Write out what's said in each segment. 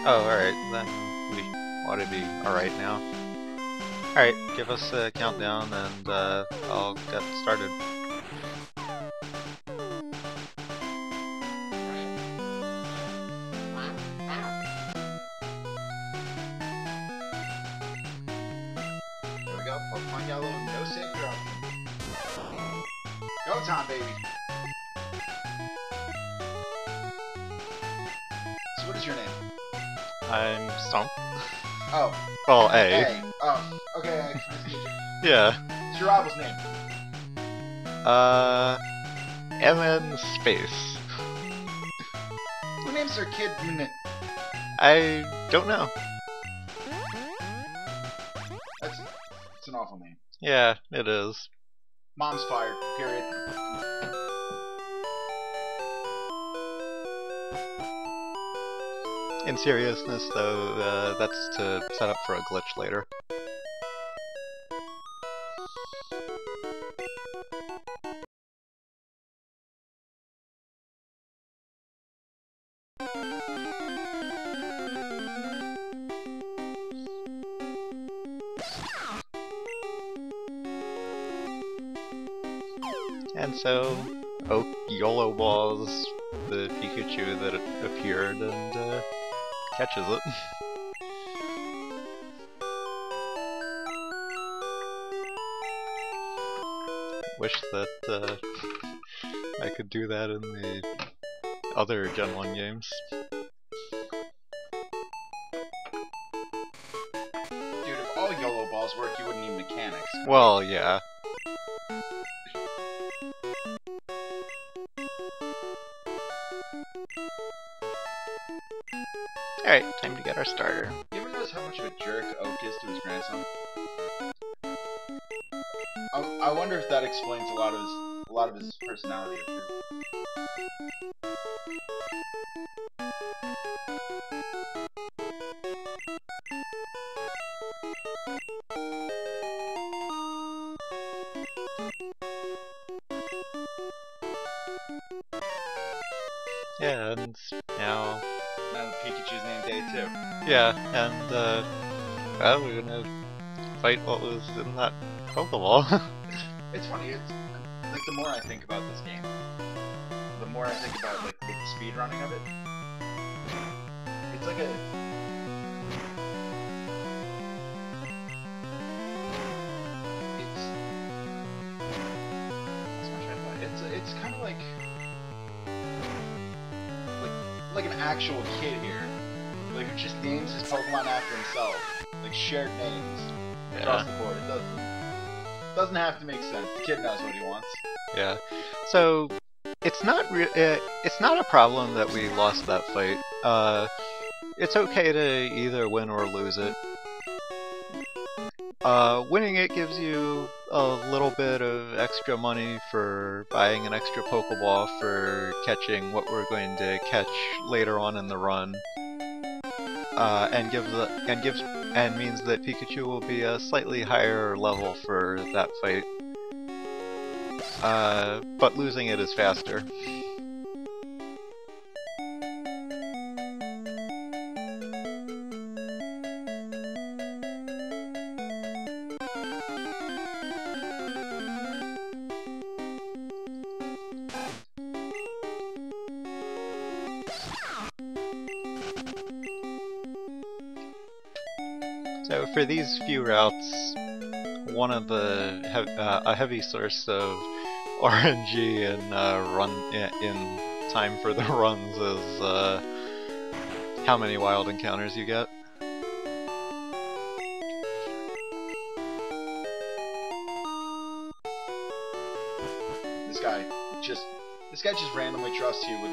Oh, alright, then we ought to be alright now. Alright, give us a countdown and I'll get started. There we go. Pokemon Yellow, no save drop. Go time, baby. So what is your name? I'm Stump. Oh. Well, A. A. Oh, okay. Yeah. What's your rival's name? MN Space. Who names their kid? I don't know. It's an awful name. Yeah, it is. Mom's fired. Period. In seriousness, though, that's to set up for a glitch later. And so, YOLO balls the Pikachu that appeared and catches it. Wish that I could do that in the other Gen 1 games. Dude, if all YOLO balls work, you wouldn't need mechanics. Well, yeah. Alright, time to get our starter. You ever notice how much of a jerk Oak is to his grandson? I wonder if that explains a lot of his personality. Yeah, and now Pikachu's named Day too. yeah, and well, we're gonna fight what was in that Pokeball. It's funny. It's like the more I think about this game, the more I think about like the speed running of it. It's like a it's kind of like an actual kid here, like who just names his Pokemon after himself, like shared names across the board. It doesn't have to make sense. The kid knows what he wants. Yeah. So it's not it's not a problem that we lost that fight. It's okay to either win or lose it. Winning it gives you a little bit of extra money for buying an extra Pokeball for catching what we're going to catch later on in the run, and means that Pikachu will be a slightly higher level for that fight. But losing it is faster. So for these few routes, one of the a heavy source of RNG and run in time for the runs is how many wild encounters you get. This guy just randomly trusts you with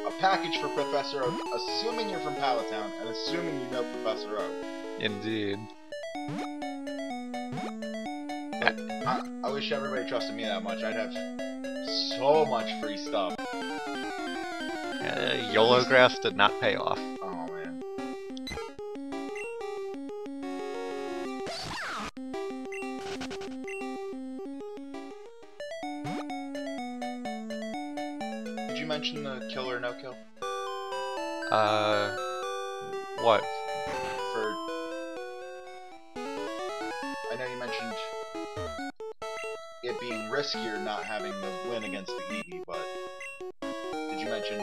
a package for Professor Oak, assuming you're from Palatown and assuming you know Professor Oak. Indeed. I wish everybody trusted me that much. I'd have so much free stuff. YOLO grass did not pay off. Oh man. Did you mention the kill or no kill? What? For I know you mentioned it being riskier not having the win against the Eevee, but did you mention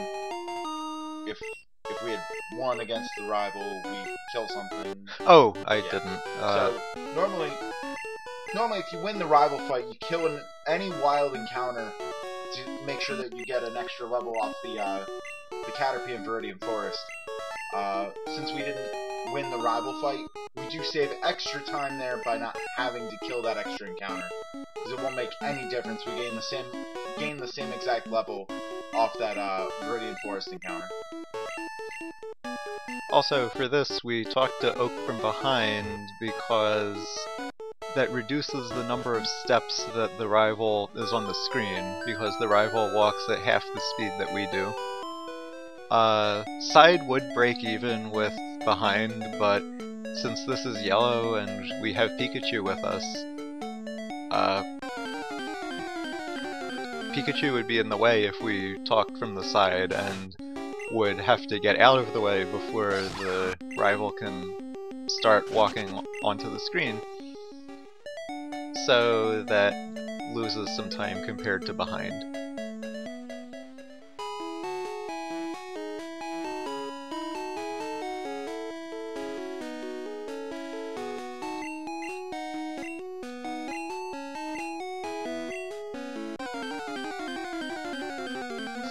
if we had won against the rival, we kill something? Oh, I Yeah. didn't. So normally if you win the rival fight, you kill any wild encounter to make sure that you get an extra level off the Caterpie and Viridian Forest. Since we didn't win the rival fight, we do save extra time there by not having to kill that extra encounter, because it won't make any difference. We gain the same exact level off that Viridian Forest encounter. Also, for this, we talked to Oak from behind because that reduces the number of steps that the rival is on the screen, because the rival walks at half the speed that we do. Side would break even with behind, but since this is yellow and we have Pikachu with us, Pikachu would be in the way if we talked from the side and would have to get out of the way before the rival can start walking onto the screen. So that loses some time compared to behind.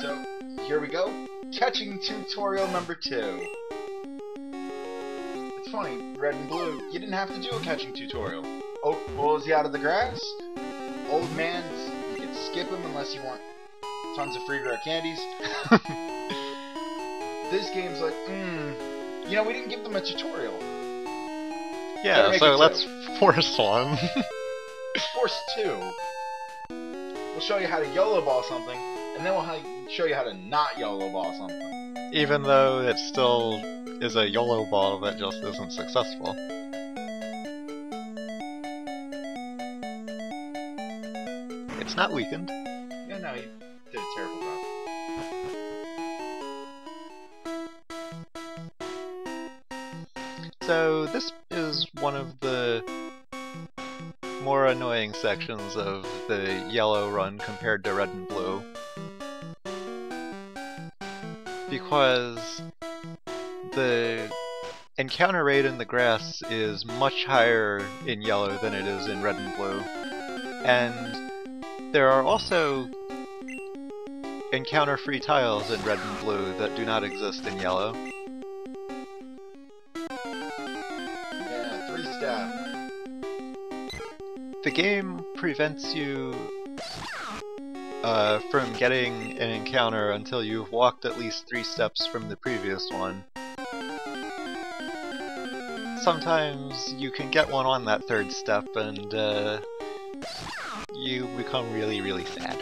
So, here we go. Catching tutorial number 2. It's funny, Red and Blue, you didn't have to do a catching tutorial. Oak pulls you out of the grass. Old man, you can skip him unless you want tons of free rare candies. This game's like, you know, we didn't give them a tutorial. Yeah, so let's force one. Force 2. We'll show you how to YOLO ball something, and then we'll show you how to not YOLO ball something. Even though it still is a YOLO ball that just isn't successful. It's not weakened. Yeah, no, you did a terrible job. So this is one of the more annoying sections of the yellow run compared to red and blue. Because the encounter rate in the grass is much higher in yellow than it is in red and blue. And there are also encounter-free tiles in red and blue that do not exist in yellow. Yeah, 3-step. The game prevents you from getting an encounter until you've walked at least 3 steps from the previous one. Sometimes you can get one on that 3rd step and you become really, really sad.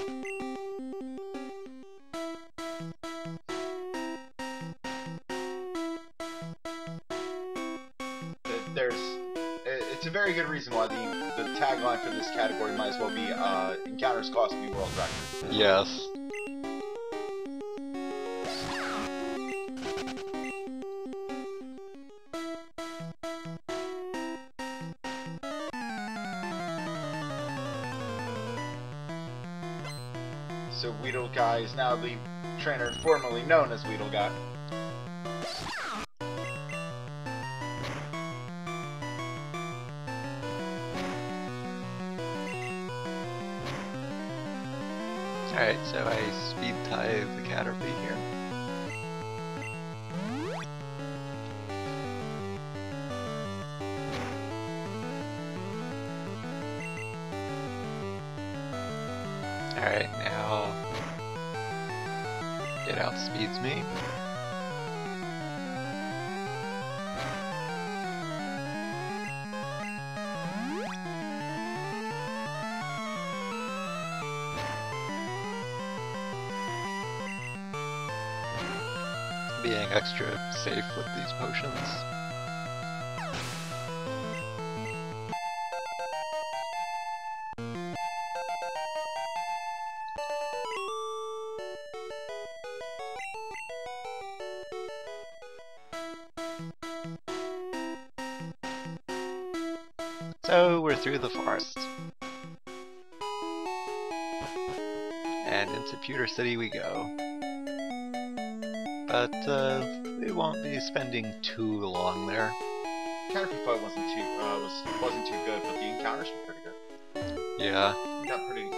It's a very good reason why the tagline for this category might as well be encounters cost me world record. Yes. So Weedle Guy is now the trainer formerly known as Weedle Guy. Alright, so I speed tie the Caterpie here. Alright, now it outspeeds me. Being extra safe with these potions. So we're through the forest. And into Pewter City we go. But we won't be spending too long there. Caterpie fight wasn't too good, but the encounters were pretty good. Yeah. We got pretty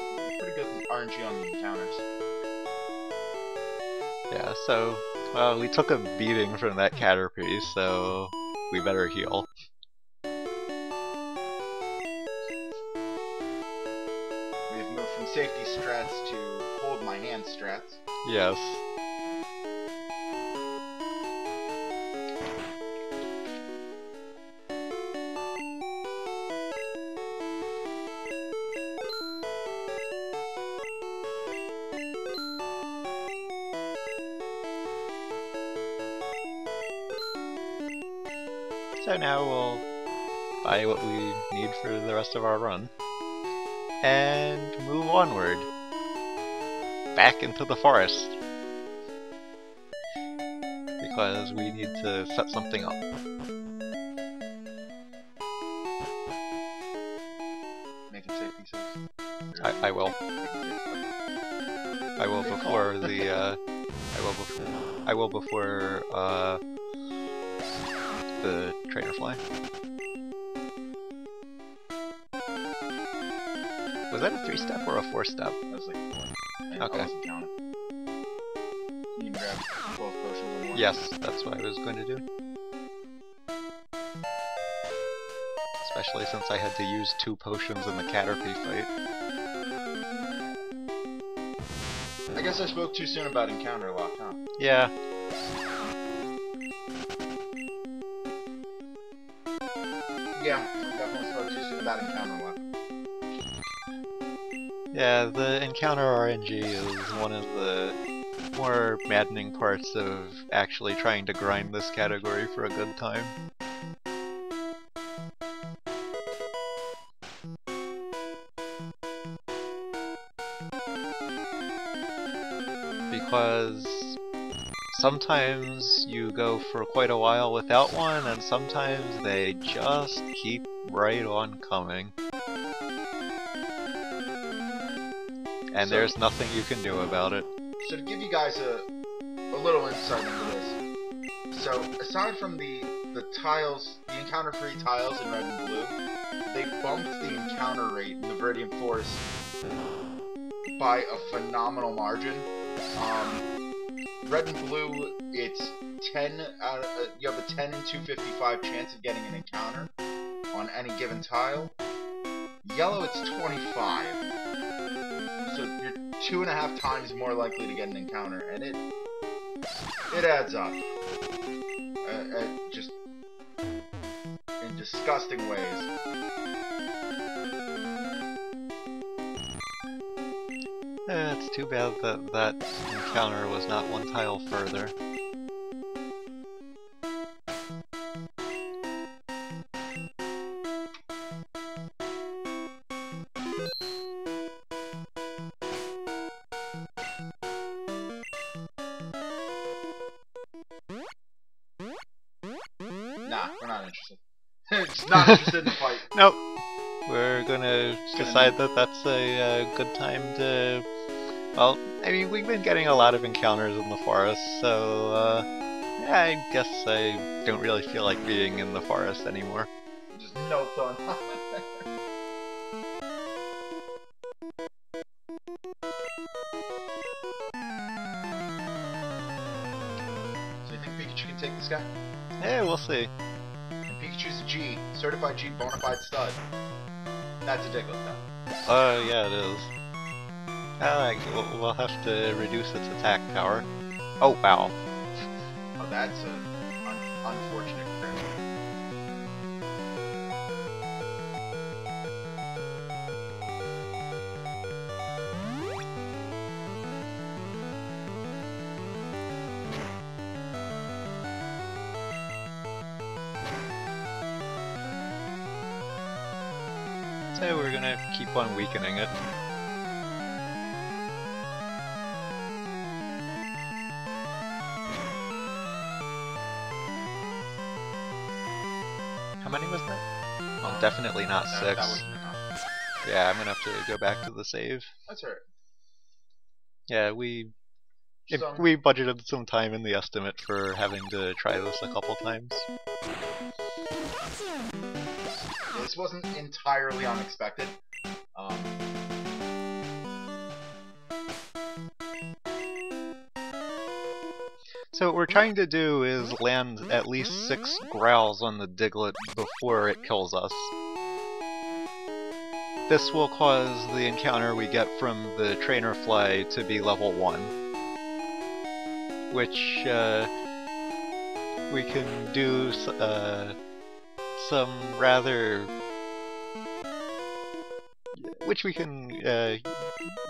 good RNG on the encounters. Yeah, so well, we took a beating from that Caterpie, so we better heal. We've moved from safety strats to hold my hand strats. Yes. So now we'll buy what we need for the rest of our run. And move onward. Back into the forest. Because we need to set something up. Making safety saves. I will. I will before the I will before the trainer fly. Was that a 3-step or a 4-step? That was like 4. I Okay. wasn't counting. You can grab both potions on one. Yes, that's what I was going to do. Especially since I had to use 2 potions in the Caterpie fight. I guess I spoke too soon about encounter lock, huh? Yeah. Yeah, definitely spoke too soon about encounter lock. Yeah, the encounter RNG is one of the more maddening parts of actually trying to grind this category for a good time. Because sometimes you go for quite a while without one, and sometimes they just keep right on coming. And there's nothing you can do about it. So to give you guys a little insight into this, so aside from the tiles, the encounter-free tiles in red and blue, they bumped the encounter rate in the Viridian Forest by a phenomenal margin. Red and blue, it's 10 out of, you have a 10 in 255 chance of getting an encounter on any given tile. Yellow, it's 25. So you're 2.5 times more likely to get an encounter, and it adds up. Just in disgusting ways. It's too bad that that encounter was not one tile further. Nah, we're not interested. Just not interested in the fight. Nope. We're gonna decide that that's a good time to... Well, I mean, we've been getting a lot of encounters in the forest, so yeah, I guess I don't really feel like being in the forest anymore. Just notes on. So you think Pikachu can take this guy? Yeah, we'll see. And Pikachu's a G, certified G, bona fide stud. That's a Diglett though. Yeah, it is. We'll have to reduce its attack power. Oh, wow. Oh, that's an unfortunate crit. So we're gonna keep on weakening it. How many was that? Well, definitely not that 6. wasn't enough. Yeah, I'm gonna have to go back to the save. That's alright. Yeah, we So, budgeted some time in the estimate for having to try this a couple times. this wasn't entirely unexpected. So what we're trying to do is land at least 6 growls on the Diglett before it kills us. This will cause the encounter we get from the trainer fly to be level 1. Which we can do some rather... which we can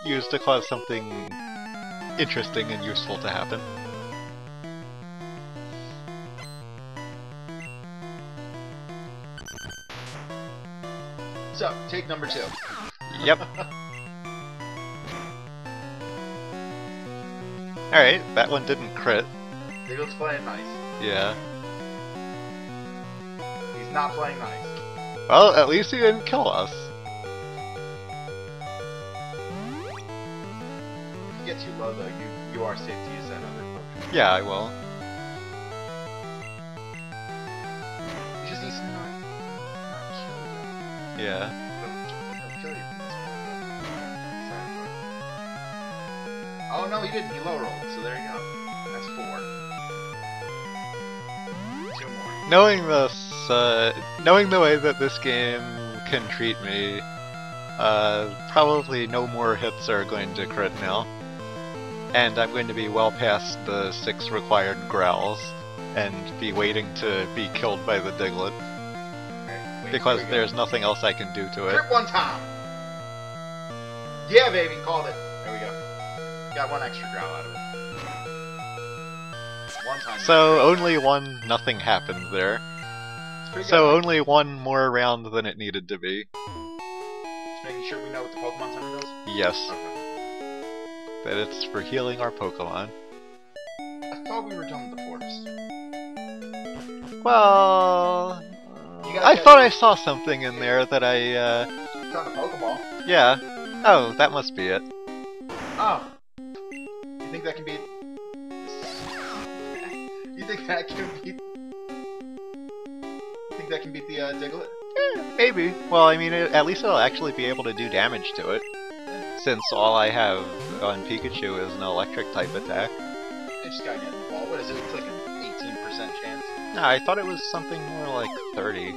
use to cause something interesting and useful to happen. So, take number 2. Yep. Alright, that one didn't crit. Diglett's playing nice. Yeah. He's not playing nice. Well, at least he didn't kill us. If you get too low, though, you are safe to use that other potion. Yeah, I will. He just needs to not kill you. Yeah. He'll kill you from this point. Oh no, he didn't. He low rolled, so there you go. That's 4. 2 more. Knowing this, knowing the way that this game can treat me, probably no more hits are going to crit now. And I'm going to be well past the 6 required growls, and be waiting to be killed by the Diglett. Right, Because there's nothing else I can do to it. Crit one time! Yeah, baby, called it. There we go. Got 1 extra growl out of it. One time. So only one nothing happened there. So only one more round than it needed to be. Just making sure we know what the Pokemon Center does? Yes. Okay. That it's for healing our Pokemon. I thought we were done with the forest. Well... I thought I saw something in there that I, Found a Pokeball. yeah. Oh, that must be it. Oh. You think that can beat... You think that can beat... You think that can beat the, Diglett? Maybe. Well, I mean, at least it'll actually be able to do damage to it. Since all I have on Pikachu is an electric type attack. I just gotta get the ball. What is it? It's like an 18% chance. No, I thought it was something more like 30.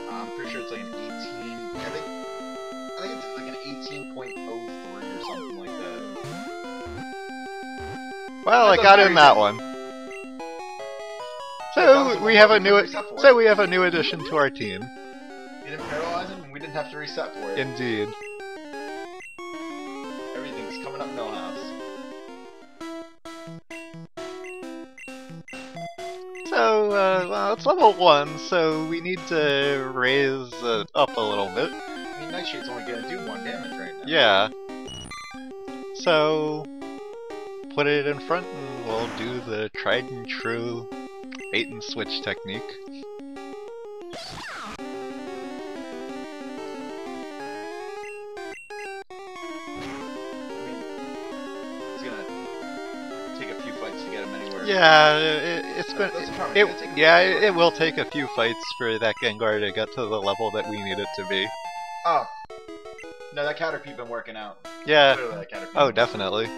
I'm pretty sure it's like an 18... I think it's like an 18.03 or something like that. Well, I got in that one. So we have a new addition to our team. You didn't paralyze him, and we didn't have to reset for it. Indeed. Everything's coming up Millhouse. So, well, it's level 1, so we need to raise it up a little bit. I mean, Nightshade's only gonna do 1 damage right now. Yeah. So, put it in front and we'll do the tried and true bait and switch technique. Yeah, it will take a few fights for that Gengar to get to the level that we need it to be. Oh. No, that Caterpie been working out. Yeah. Clearly that Caterpie. Oh, definitely.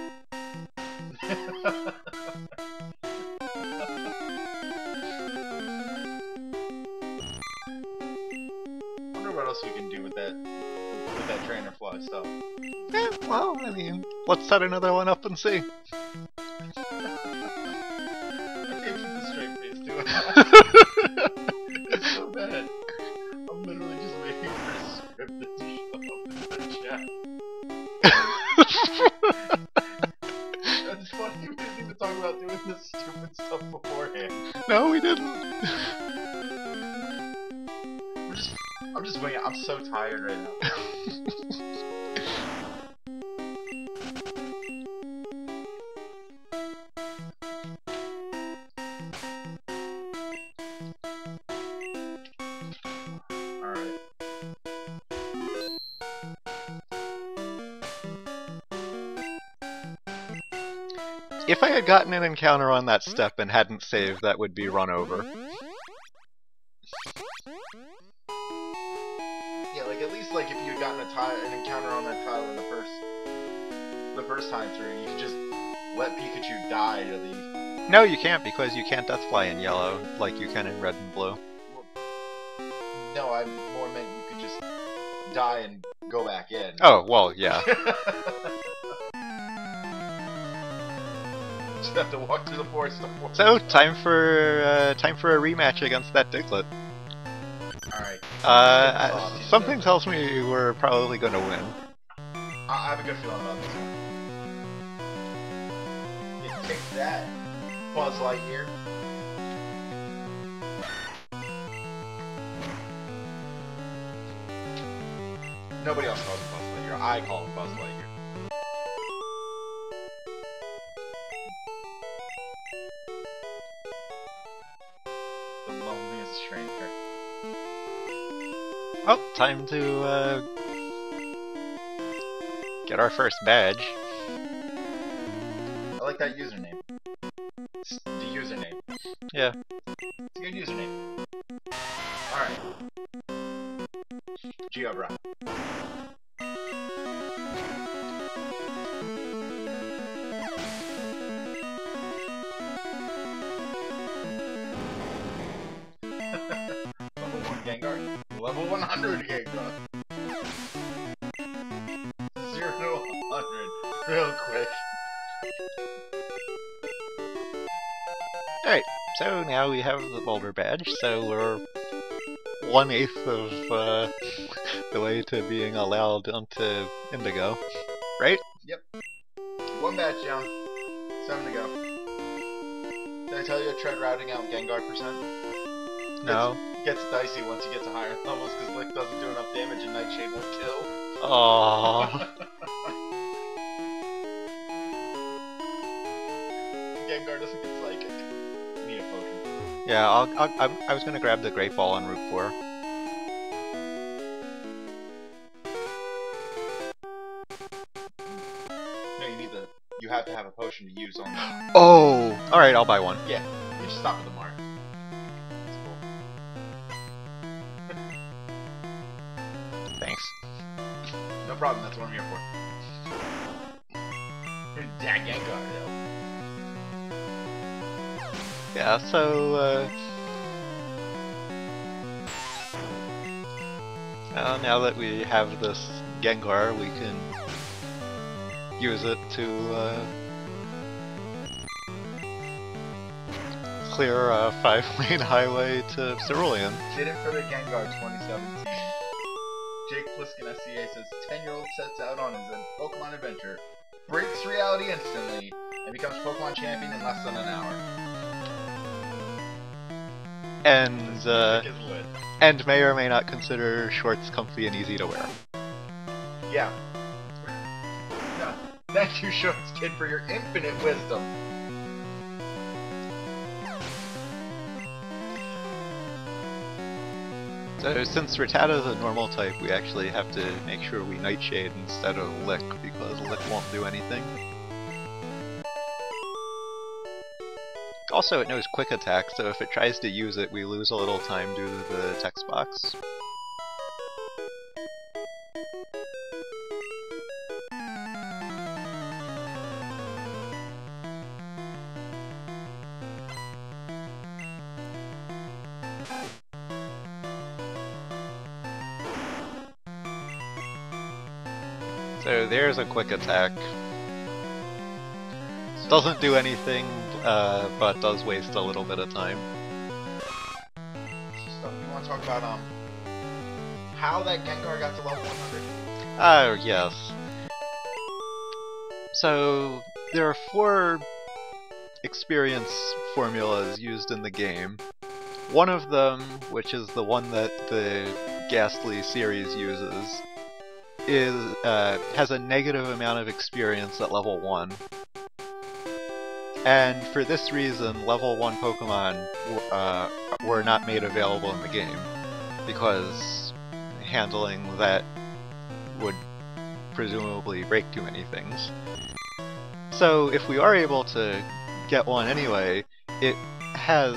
Wonder what else we can do with that trainer fly stuff. Yeah, well, I mean, let's set another one up and see. It's so bad. I'm literally just waiting for a script to show up in the chat. That's funny, we didn't even talk about doing this stupid stuff beforehand. No, we didn't. I'm just winging it. I'm so tired right now. If I had gotten an encounter on that step and hadn't saved, that would be run over. Yeah, like at least like if you had gotten an encounter on that tile in the first time through, you could just let Pikachu die to the... No, you can't, because you can't Deathfly in yellow, like you can in red and blue. No, I more meant you could just die and go back in. Oh, well, yeah. Just have to walk through the forest. So, time for a rematch against that Diglett. Alright. Something tells me we're probably gonna win. I have a good feeling about this one. You take that, Buzz Lightyear. Nobody else calls him Buzz Lightyear. I call him Buzz Lightyear. The loneliest stranger. Oh, time to get our first badge. I like that username. It's the username. Yeah. It's a good username. Alright. Geobra. Level 1 Gengar. Level 100 Gengar. 0 to 100. Real quick. Alright, so now we have the Boulder badge, so we're 1/8 of the way to being allowed onto Indigo, right? Yep. 1 badge down. 7 to go. Did I tell you to tread routing out Gengar percent? No. Gets dicey once you get to higher levels because Lick doesn't do enough damage and Nightshade will kill. Aww. Gengar doesn't get psychic. Need a potion. Yeah, I was gonna grab the Great Ball on Route 4. No, you have to have a potion to use on the... Oh! Alright, I'll buy one. Yeah, you just stop at the mark. That's cool. Thanks. No problem, that's what I'm here for. That Gengar, though. Yeah, so, now that we have this Gengar, we can use it to, clear a 5-lane highway to Cerulean. Did it for the Gengar 2017. Jake Pliskin SCA says 10-year-old sets out on his Pokemon adventure, breaks reality instantly, and becomes Pokemon champion in less than an hour. And may or may not consider shorts comfy and easy to wear. Yeah. No, thank you, Shorts Kid, for your infinite wisdom. So since Rattata's a normal type, we actually have to make sure we Nightshade instead of Lick, because Lick won't do anything. Also, it knows Quick Attack, so if it tries to use it, we lose a little time due to the text box. So there's a Quick Attack. Doesn't do anything, but does waste a little bit of time. So, you want to talk about how that Gengar got to level 100? Oh, yes. So there are 4 experience formulas used in the game. One of them, which is the one that the Ghastly series uses, has a negative amount of experience at level 1. And for this reason, level 1 Pokemon were not made available in the game, because handling that would presumably break too many things. So if we are able to get one anyway, it has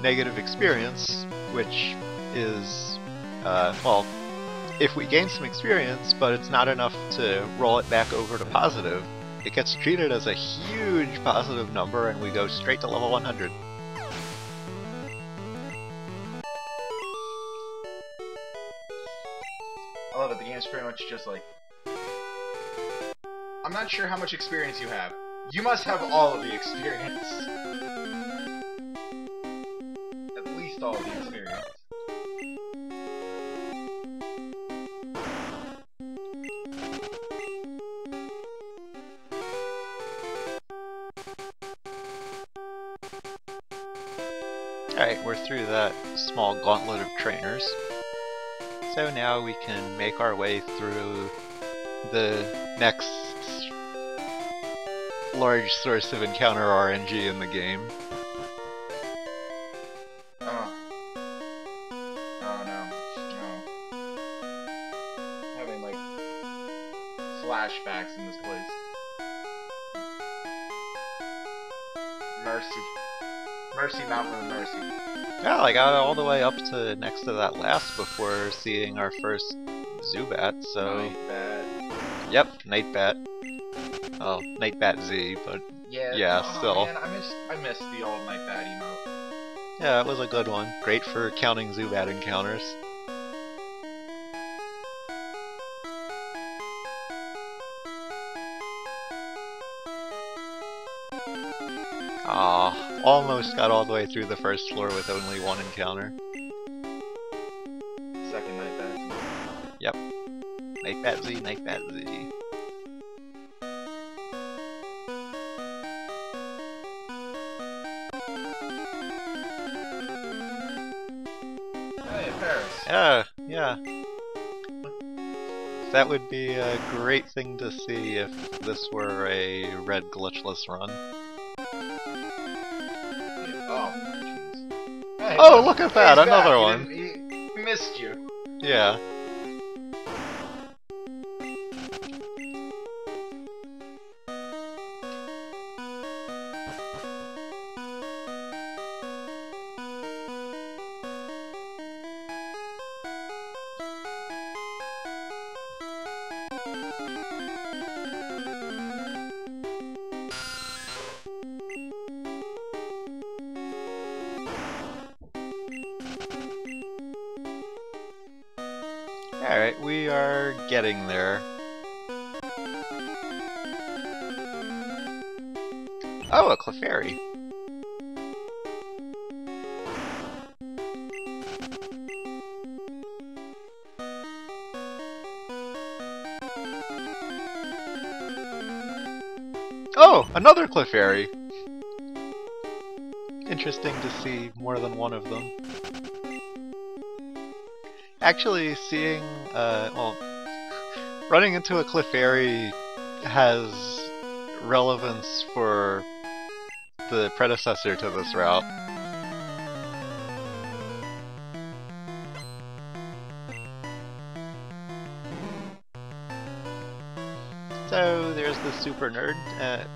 negative experience, which is, well, if we gain some experience, but it's not enough to roll it back over to positive, it gets treated as a huge positive number and we go straight to level 100. I love it, the game's pretty much just like... I'm not sure how much experience you have. You must have all of the experience. At least all of the experience. Alright, we're through that small gauntlet of trainers. So now we can make our way through the next large source of encounter RNG in the game. Oh. Oh no. No. Having like flashbacks in this place. Mercy. Mercy, Mountain of Mercy. Yeah, I got all the way up to next to that last before seeing our first Zubat, so... Nightbat. Yep, Nightbat. Oh, Nightbat Z, but yeah, oh, still. Man, I missed the old Nightbat emote. Yeah, it was a good one. Great for counting Zubat encounters. Ah, almost got all the way through the first floor with only one encounter. Second Nightbat Z. Yep. Nightbat Z, Nightbat Z. Hey, Paris. Yeah. That would be a great thing to see if this were a red glitchless run. Oh, jeez. Hey, Oh, look at that, he's another back. one. He missed you. Yeah. Alright, we are getting there. Oh, a Clefairy. Oh, another Clefairy! Interesting to see more than one of them. Actually, seeing, well, running into a Clefairy has relevance for the predecessor to this route. So there's the super nerd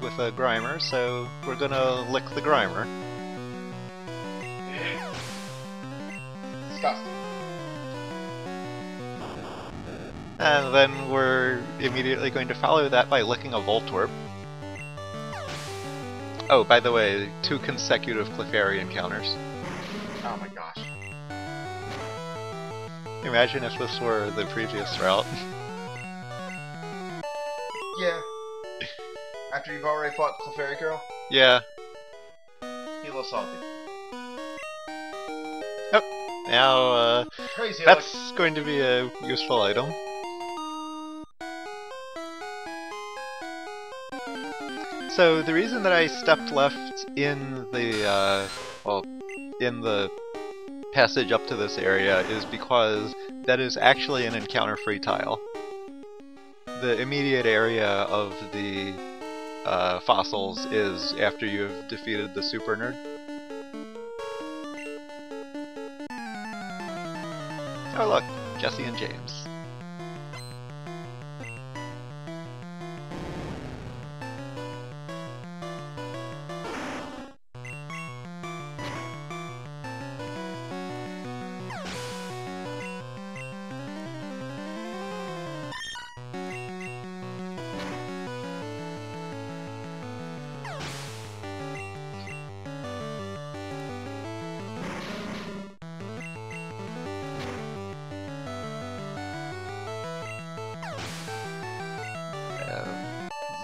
with a Grimer, so we're gonna lick the Grimer. Disgusting. And then we're immediately going to follow that by licking a Voltorb. Oh, by the way, 2 consecutive Clefairy encounters. Oh my gosh. Imagine if this were the previous route. Yeah. After you've already fought Clefairy Girl, Yeah. he's a little salty. Now, Crazy. that's going to be a useful item. So the reason that I stepped left in the, well, in the passage up to this area is because that is actually an encounter-free tile. The immediate area of the fossils is after you've defeated the super nerd. Oh look, Jesse and James.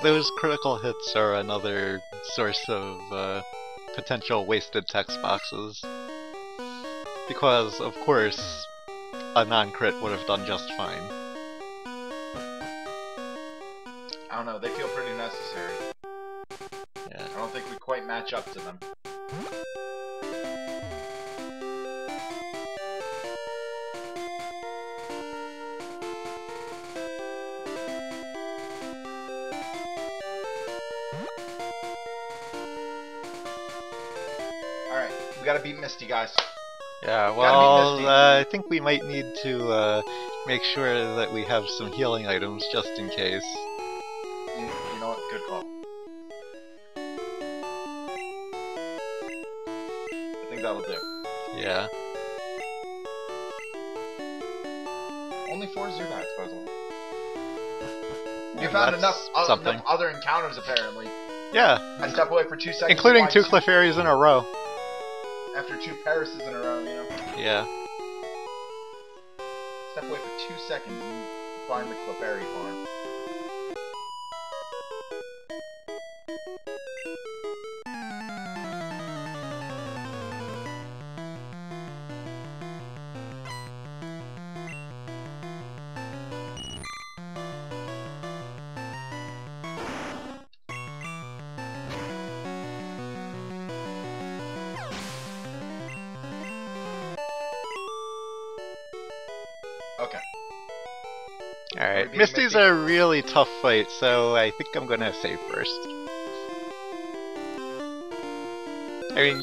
those critical hits are another source of potential wasted text boxes. Because, of course, a non-crit would have done just fine. I don't know, they feel pretty necessary. Yeah. I don't think we quite match up to them. Alright, we gotta beat Misty, guys. Yeah, well, I think we might need to make sure that we have some healing items just in case. You know what? Good call. I think that'll do. Yeah. Only 4 Zubats, puzzle. You Yeah, found enough other encounters, apparently. Yeah. I step away for 2 seconds. Including 2 Clefairies in a row. After 2 Parises in a row, you know? Yeah. Step away for 2 seconds and find the Clefairy farm. Okay. Alright, Misty's a really tough fight, so I think I'm gonna save first. I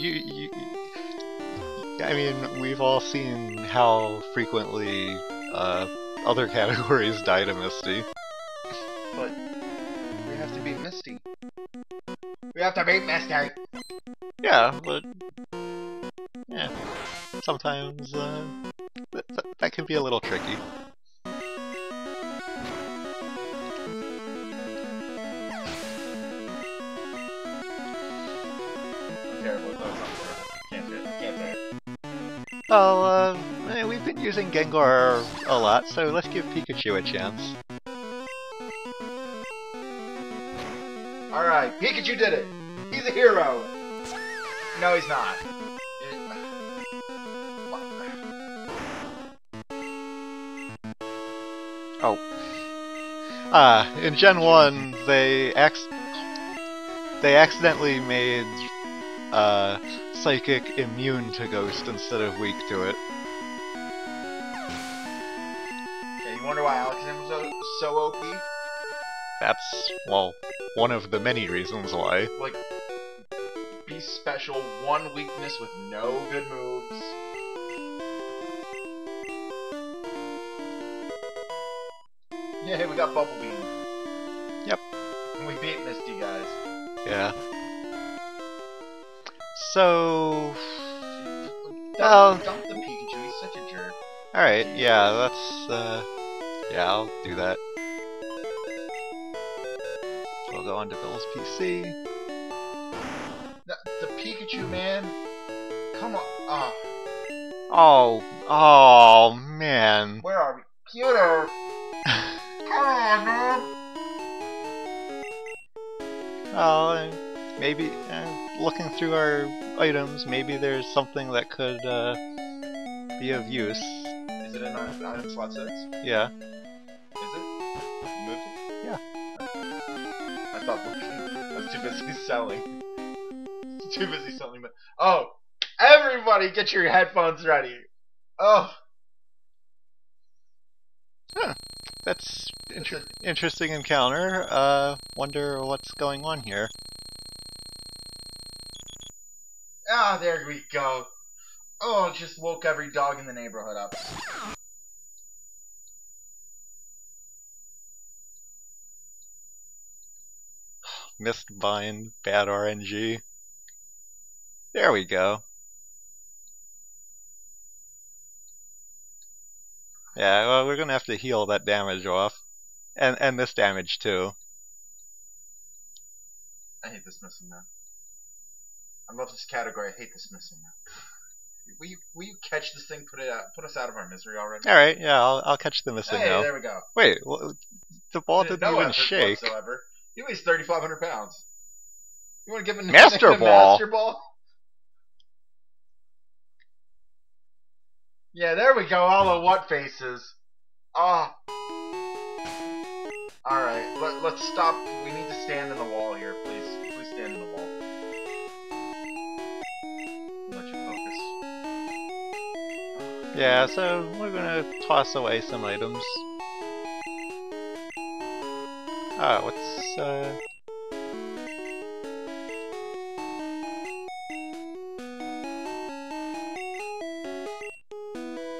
mean, we've all seen how frequently other categories die to Misty. But we have to beat Misty. We have to beat Misty! Yeah, but yeah, sometimes that can be a little tricky. Well, we've been using Gengar a lot, so let's give Pikachu a chance. Alright, Pikachu did it! He's a hero! No, he's not. Oh. In Gen 1, they accidentally made Psychic immune to Ghost instead of weak to it. Yeah, you wonder why Alexander was so OP? That's, well, one of the many reasons why. Like, be special, 1 weakness with no good moves. Yeah, we got Bubble Beam. Yep. And we beat Misty, guys. Yeah. So... Dump the Pikachu, he's such a jerk. Alright, yeah, that's, yeah, I'll do that. We'll go on to Bill's PC. The Pikachu, man. Come on. Oh, man. Where are we? Pewter! Come on, man! Well, maybe, looking through our items, maybe there's something that could, be of use. Is it in item slot 6? Yeah. Is it? You moved it? Yeah. I thought I was too busy selling. Too busy selling, but... Oh! Everybody get your headphones ready! Oh! Huh. That's interesting encounter. Wonder what's going on here. Ah, there we go. Oh, just woke every dog in the neighborhood up. Mistbind, bad RNG. There we go. Yeah, well, we're gonna have to heal that damage off. And this damage too. I hate this missing now. I love this category, I hate this missing now. Will you catch this thing, put us out of our misery already? Alright, yeah, I'll catch the missing now. There we go. Wait, well, the ball didn't even shake. Whatsoever. He weighs 3,500 pounds. You want to give him Master a Ball? Master Ball? Yeah, there we go. All the what faces. Ah. Alright, let's stop. We need to stand in the wall here, please. Please stand in the wall. Let you focus. Yeah, so we're gonna toss away some items. What's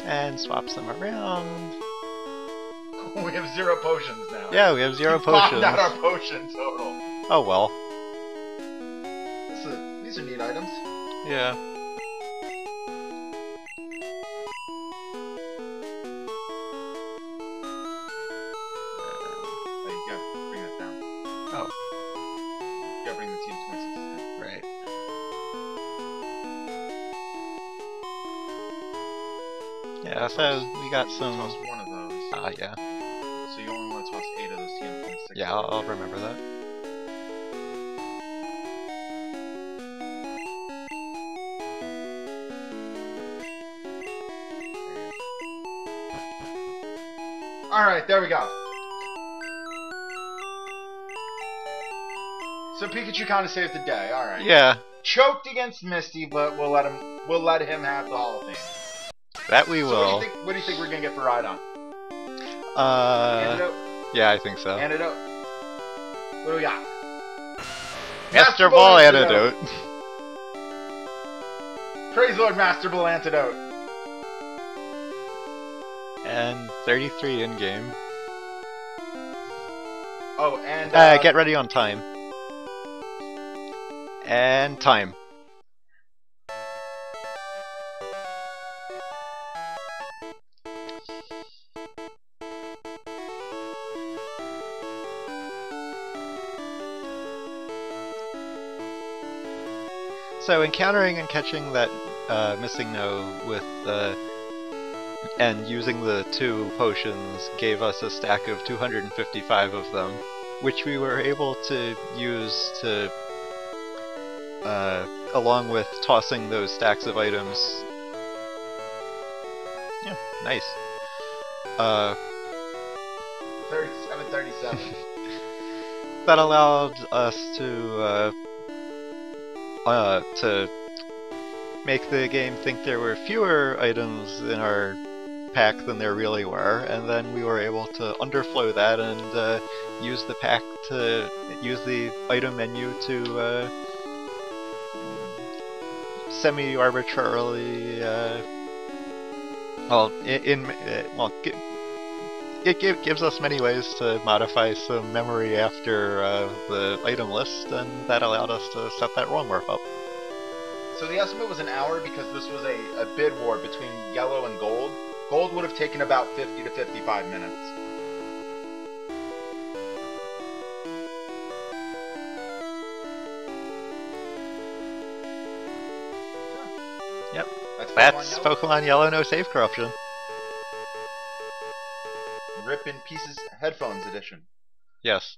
and swap some around. We have 0 potions now. Yeah, we have 0 we potions. Not our potion total. Oh well. These are neat items. Yeah. You gotta bring that down. Oh. You gotta bring the team 26 down. Right. Yeah, so we got some. Toss one of those. Yeah. So you only want to toss 8 of those TM26. Yeah, I'll remember that. Alright, there we go. So Pikachu kind of saved the day. Alright. Yeah. Choked against Misty, but we'll let him have the Hall of Fame. That we So will. what do you think we're gonna get for Rhydon? Antidote? Yeah, I think so. Antidote? What do we got? Master Ball Antidote. Praise Lord, Master Ball Antidote. And 33 in game. Oh, and get ready on time. And time. So encountering and catching that missing no with and using the 2 potions gave us a stack of 255 of them, which we were able to use to along with tossing those stacks of items. Yeah, nice. 37. That allowed us to make the game think there were fewer items in our pack than there really were, and then we were able to underflow that and use the pack to use the item menu to semi-arbitrarily it gives us many ways to modify some memory after the item list, and that allowed us to set that roll warp up. So the estimate was an hour because this was a bid war between yellow and gold. Gold would have taken about 50 to 55 minutes. Yep. That's Pokemon Yellow No Save Corruption. Rip in Pieces Headphones edition. Yes.